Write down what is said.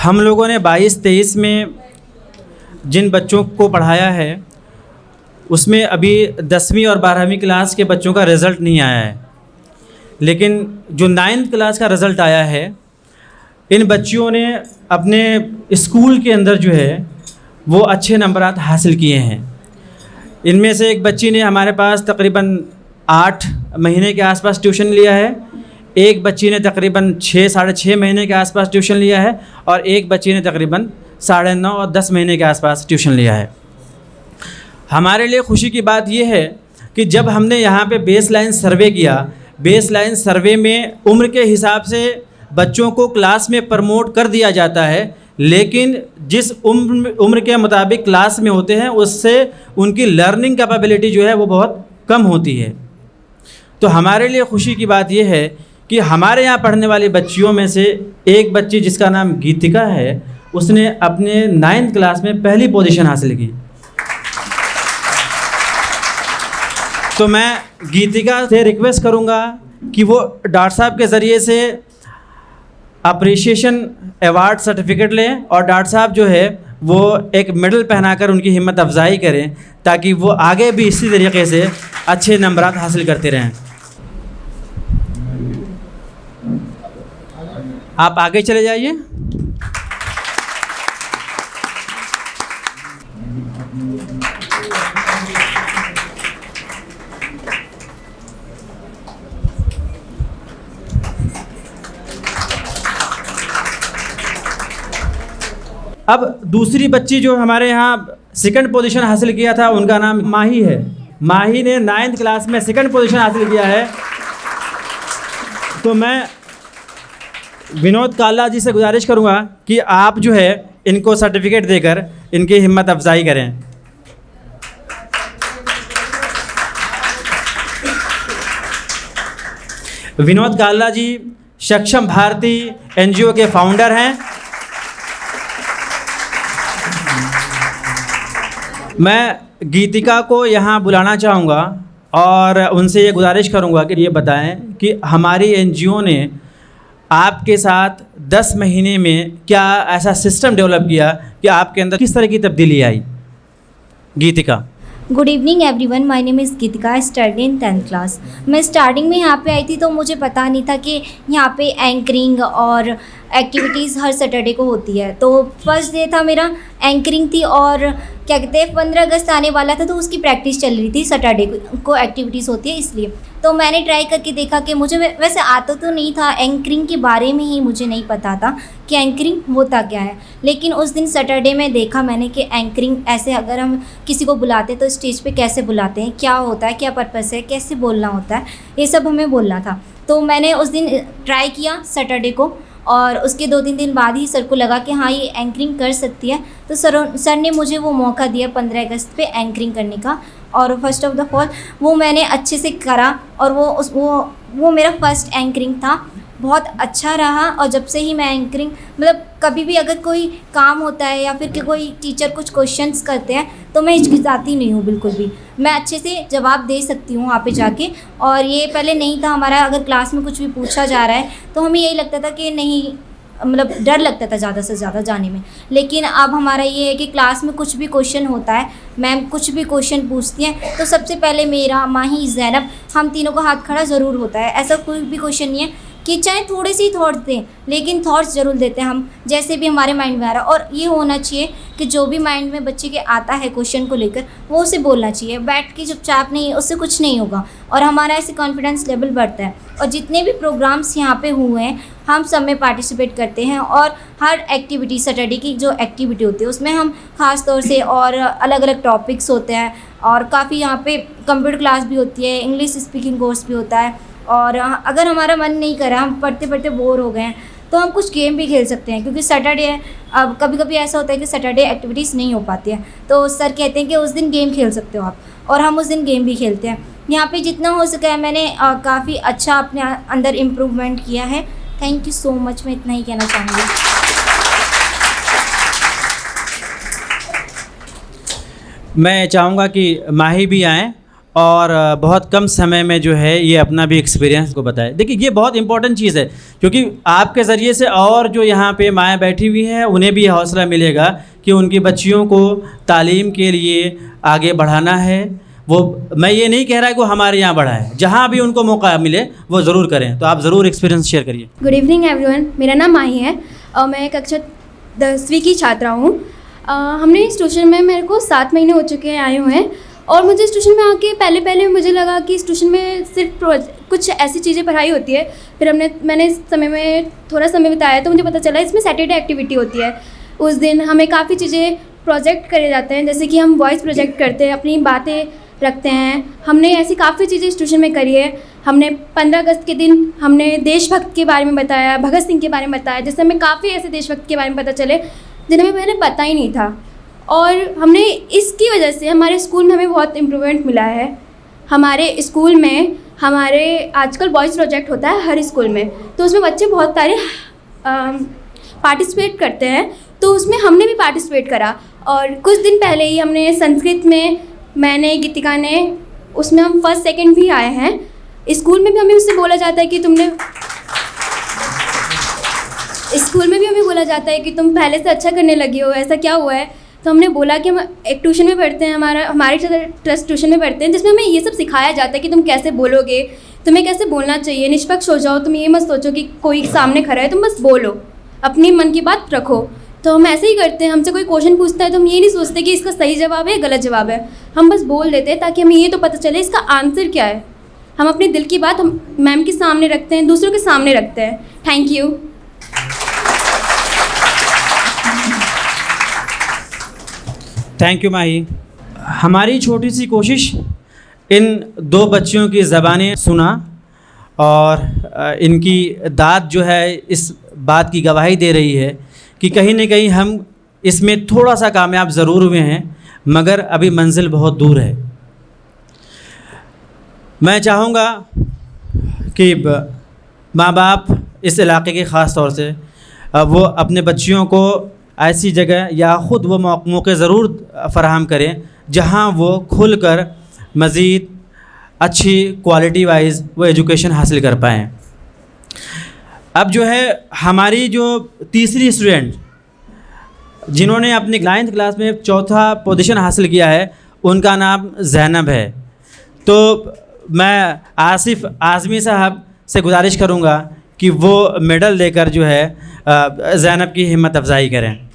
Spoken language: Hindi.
हम लोगों ने 22-23 में जिन बच्चों को पढ़ाया है उसमें अभी 10वीं और 12वीं क्लास के बच्चों का रिज़ल्ट नहीं आया है, लेकिन जो 9th क्लास का रिज़ल्ट आया है, इन बच्चियों ने अपने स्कूल के अंदर जो है वो अच्छे नंबरात हासिल किए हैं। इनमें से एक बच्ची ने हमारे पास तकरीबन 8 महीने के आसपास ट्यूशन लिया है, एक बच्ची ने तकरीबन 6-6.5 महीने के आसपास ट्यूशन लिया है और एक बच्ची ने तकरीबन 9.5 और 10 महीने के आसपास ट्यूशन लिया है। हमारे लिए खुशी की बात यह है कि जब हमने यहाँ पे बेसलाइन सर्वे किया, बेसलाइन सर्वे में उम्र के हिसाब से बच्चों को क्लास में प्रमोट कर दिया जाता है, लेकिन जिस उम्र के मुताबिक क्लास में होते हैं उससे उनकी लर्निंग कैपेबिलिटी जो है वो बहुत कम होती है। तो हमारे लिए खुशी की बात यह है कि हमारे यहाँ पढ़ने वाली बच्चियों में से एक बच्ची जिसका नाम गीतिका है, उसने अपने 9th क्लास में पहली पोजीशन हासिल की। तो मैं गीतिका से रिक्वेस्ट करूँगा कि वो डॉक्टर साहब के ज़रिए से अप्रिशिएशन अवार्ड सर्टिफिकेट लें और डॉक्टर साहब जो है वो एक मेडल पहनाकर उनकी हिम्मत अफजाई करें ताकि वो आगे भी इसी तरीके से अच्छे नंबरात हासिल करते रहें। आप आगे चले जाइए। अब दूसरी बच्ची जो हमारे यहाँ सेकंड पोजीशन हासिल किया था, उनका नाम माही है। माही ने 9th क्लास में सेकंड पोजीशन हासिल किया है। तो मैं विनोद काला जी से गुजारिश करूँगा कि आप जो है इनको सर्टिफिकेट देकर इनकी हिम्मत अफजाई करें। विनोद काला जी सक्षम भारती NGO के फाउंडर हैं। मैं गीतिका को यहाँ बुलाना चाहूँगा और उनसे ये गुजारिश करूँगा कि ये बताएं कि हमारी NGO ने आपके साथ 10 महीने में क्या ऐसा सिस्टम डेवलप किया कि आपके अंदर किस तरह की तब्दीली आई। Geetika. Good evening everyone, my name is Geetika, study in 10th class. मैं स्टार्टिंग में यहाँ पे आई थी तो मुझे पता नहीं था कि यहाँ पे एंकरिंग और एक्टिविटीज़ हर सैटरडे को होती है। तो फर्स्ट डे था मेरा, एंकरिंग थी और क्या कहते हैं 15 अगस्त आने वाला था तो उसकी प्रैक्टिस चल रही थी। सैटरडे को एक्टिविटीज़ होती है इसलिए तो मैंने ट्राई करके देखा कि मुझे वैसे आता तो नहीं था, एंकरिंग के बारे में ही मुझे नहीं पता था कि एंकरिंग होता क्या है। लेकिन उस दिन सैटरडे में देखा मैंने कि एंकरिंग ऐसे अगर हम किसी को बुलाते हैं तो स्टेज पे कैसे बुलाते हैं, क्या होता है, क्या पर्पस है, कैसे बोलना होता है, ये सब हमें बोलना था। तो मैंने उस दिन ट्राई किया सैटरडे को और उसके 2-3 दिन बाद ही सर को लगा कि हाँ ये एंकरिंग कर सकती है। तो सर ने मुझे वो मौका दिया 15 अगस्त पे एंकरिंग करने का और फर्स्ट ऑफ द ऑल वो मैंने अच्छे से करा और वो मेरा फर्स्ट एंकरिंग था। बहुत अच्छा रहा और जब से ही मैं एंकरिंग मतलब कभी भी अगर कोई काम होता है या फिर कोई टीचर कुछ क्वेश्चंस करते हैं तो मैं हिचकिचाती नहीं हूँ बिल्कुल भी, मैं अच्छे से जवाब दे सकती हूँ वहाँ पे जाके। और ये पहले नहीं था हमारा, अगर क्लास में कुछ भी पूछा जा रहा है तो हमें यही लगता था कि नहीं, मतलब डर लगता था ज़्यादा से ज़्यादा जाने में। लेकिन अब हमारा ये है कि क्लास में कुछ भी क्वेश्चन होता है, मैम कुछ भी क्वेश्चन पूछती हैं तो सबसे पहले मेरा, माही, ज़ैनब, हम तीनों का हाथ खड़ा ज़रूर होता है। ऐसा कोई भी क्वेश्चन नहीं है कि चाहे थोड़े से ही थॉट्स दें, लेकिन थॉट्स ज़रूर देते हैं हम, जैसे भी हमारे माइंड में आ रहा है। और ये होना चाहिए कि जो भी माइंड में बच्चे के आता है क्वेश्चन को लेकर वो उसे बोलना चाहिए, बैठ के चुपचाप नहीं, उससे कुछ नहीं होगा और हमारा ऐसे कॉन्फिडेंस लेवल बढ़ता है। और जितने भी प्रोग्राम्स यहाँ पे हुए हैं हम सब में पार्टिसिपेट करते हैं और हर एक्टिविटी, सैटरडे की जो एक्टिविटी होती है उसमें हम ख़ास तौर से और अलग अलग टॉपिक्स होते हैं और काफ़ी यहाँ पे कंप्यूटर क्लास भी होती है, इंग्लिश स्पीकिंग कोर्स भी होता है। और अगर हमारा मन नहीं करा, हम पढ़ते पढ़ते बोर हो गए हैं तो हम कुछ गेम भी खेल सकते हैं, क्योंकि सैटरडे है। अब कभी कभी ऐसा होता है कि सैटरडे एक्टिविटीज़ नहीं हो पाती है तो सर कहते हैं कि उस दिन गेम खेल सकते हो आप, और हम उस दिन गेम भी खेलते हैं। यहाँ पे जितना हो सका है मैंने काफ़ी अच्छा अपने अंदर इम्प्रूवमेंट किया है। थैंक यू सो मच, मैं इतना ही कहना चाहूँगी। मैं चाहूँगा कि माही भी आएँ और बहुत कम समय में जो है ये अपना भी एक्सपीरियंस को बताए। देखिए ये बहुत इंपॉर्टेंट चीज़ है, क्योंकि आपके ज़रिए से और जो यहाँ पे माएँ बैठी हुई हैं उन्हें भी हौसला मिलेगा कि उनकी बच्चियों को तालीम के लिए आगे बढ़ाना है। वो मैं ये नहीं कह रहा कि वो हमारे यहाँ बढ़ाएं, जहाँ भी उनको मौका मिले वो ज़रूर करें। तो आप ज़रूर एक्सपीरियंस शेयर करिए। गुड इवनिंग एवरीवन, मेरा नाम माही है और मैं कक्षा 10वीं की छात्रा हूँ। हमने इस ट्यूशन में मेरे को 7 महीने हो चुके हैं आए हुए हैं, और मुझे इस ट्यूशन में आके पहले मुझे लगा कि इस ट्यूशन में सिर्फ कुछ ऐसी चीज़ें पढ़ाई होती है। फिर मैंने इस समय में थोड़ा समय बिताया तो मुझे पता चला इसमें सैटरडे एक्टिविटी होती है। उस दिन हमें काफ़ी चीज़ें प्रोजेक्ट करे जाते हैं, जैसे कि हम वॉइस प्रोजेक्ट करते हैं, अपनी बातें रखते हैं। हमने ऐसी काफ़ी चीज़ें इस ट्यूशन में करी है। हमने 15 अगस्त के दिन हमने देशभक्त के बारे में बताया, भगत सिंह के बारे में बताया, जिससे हमें काफ़ी ऐसे देशभक्त के बारे में पता चले जिन्हें हमें पहले पता ही नहीं था। और हमने इसकी वजह से हमारे स्कूल में हमें बहुत इम्प्रूवमेंट मिला है। हमारे स्कूल में आजकल वॉइस प्रोजेक्ट होता है हर स्कूल में, तो उसमें बच्चे बहुत सारे पार्टिसिपेट करते हैं, तो उसमें हमने भी पार्टिसिपेट करा। और कुछ दिन पहले ही हमने संस्कृत में, मैंने, गीतिका ने, उसमें हम फर्स्ट सेकंड भी आए हैं। स्कूल में भी हमें उससे बोला जाता है कि तुम पहले से अच्छा करने लगी हो, ऐसा क्या हुआ है। तो हमने बोला कि हम एक ट्यूशन में पढ़ते हैं, हमारे ट्रस्ट ट्यूशन में पढ़ते हैं, जिसमें हमें ये सब सिखाया जाता है कि तुम कैसे बोलोगे, तुम्हें कैसे बोलना चाहिए, निष्पक्ष हो जाओ, तुम ये मत सोचो कि कोई सामने खड़ा है, तुम बस बोलो, अपनी मन की बात रखो। तो हम ऐसे ही करते हैं, हमसे कोई क्वेश्चन पूछता है तो हम ये नहीं सोचते कि इसका सही जवाब है या गलत जवाब है, हम बस बोल देते हैं ताकि हमें ये तो पता चले इसका आंसर क्या है। हम अपने दिल की बात हम मैम के सामने रखते हैं, दूसरों के सामने रखते हैं। Thank you. थैंक यू माही। हमारी छोटी सी कोशिश इन 2 बच्चियों की ज़बानें सुना और इनकी दाद जो है इस बात की गवाही दे रही है कि कहीं न कहीं हम इसमें थोड़ा सा कामयाब ज़रूर हुए हैं, मगर अभी मंजिल बहुत दूर है। मैं चाहूँगा कि माँ बाप इस इलाके के ख़ास तौर से वो अपने बच्चियों को ऐसी जगह या ख़ुद वो मौक़े ज़रूर फ़राहम करें जहाँ वो खुलकर मज़ीद अच्छी क्वालिटी वाइज वो एजुकेशन हासिल कर पाएँ। अब जो है हमारी जो तीसरी स्टूडेंट जिन्होंने अपनी 9th क्लास में 4था पोजीशन हासिल किया है, उनका नाम ज़ैनब है। तो मैं आसिफ़ आज़मी साहब से गुजारिश करूँगा कि वो मेडल देकर जो है ज़ैनब की हिम्मत अफजाई करें।